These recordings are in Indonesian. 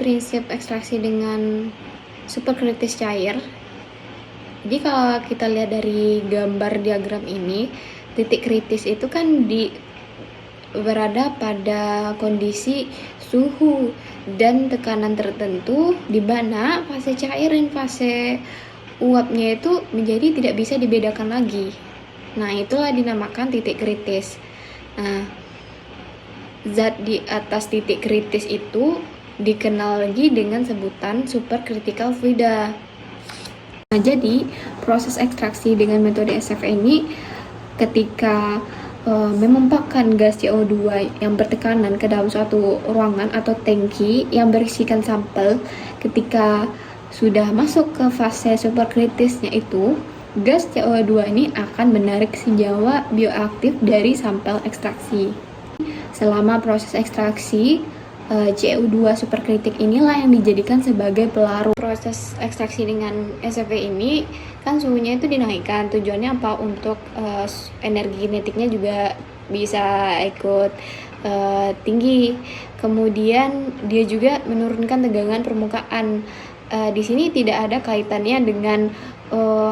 prinsip ekstraksi dengan superkritis cair. Jadi kalau kita lihat dari gambar diagram ini, titik kritis itu kan berada pada kondisi suhu dan tekanan tertentu di mana fase cair dan fase uapnya itu menjadi tidak bisa dibedakan lagi. Nah, itulah dinamakan titik kritis. Nah, zat di atas titik kritis itu dikenal lagi dengan sebutan supercritical fluida. Nah, jadi proses ekstraksi dengan metode SFE ini ketika memumpahkan gas CO2 yang bertekanan ke dalam suatu ruangan atau tangki yang berisikan sampel, ketika sudah masuk ke fase superkritisnya itu, gas CO2 ini akan menarik senyawa bioaktif dari sampel ekstraksi. Selama proses ekstraksi, CO2 superkritik inilah yang dijadikan sebagai pelarut. Proses ekstraksi dengan SFE ini kan suhunya itu dinaikkan. Tujuannya apa? Untuk energi kinetiknya juga bisa ikut tinggi. Kemudian dia juga menurunkan tegangan permukaan. Di sini tidak ada kaitannya dengan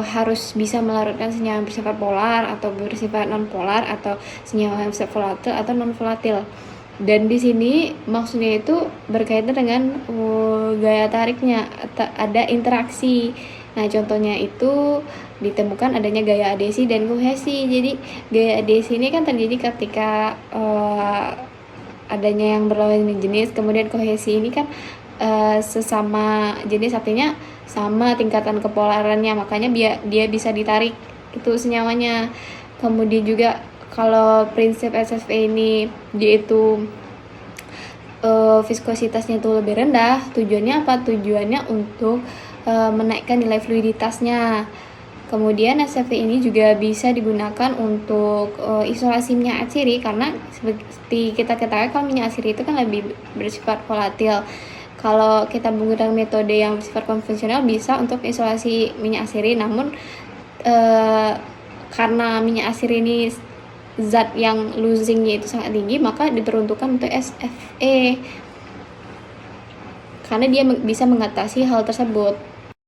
harus bisa melarutkan senyawa yang bersifat polar atau bersifat non polar atau senyawa yang bersifat volatil atau non volatil. Dan di sini maksudnya itu berkaitan dengan gaya tariknya, ada interaksi. Nah, contohnya itu ditemukan adanya gaya adhesi dan kohesi. Jadi gaya adhesi ini kan terjadi ketika adanya yang berlawanan jenis, kemudian kohesi ini kan sesama jenis, artinya sama tingkatan kepolarannya, makanya dia bisa ditarik itu senyawanya. Kemudian juga kalau prinsip SFE ini dia itu viskositasnya itu lebih rendah, tujuannya apa? Tujuannya untuk menaikkan nilai fluiditasnya. Kemudian SFE ini juga bisa digunakan untuk isolasi minyak atsiri, karena seperti kita ketahui kalau minyak atsiri itu kan lebih bersifat volatil. Kalau kita menggunakan metode yang bersifat konvensional bisa untuk isolasi minyak atsiri, namun karena minyak atsiri ini zat yang losingnya itu sangat tinggi, maka diperuntukkan untuk SFE karena dia bisa mengatasi hal tersebut.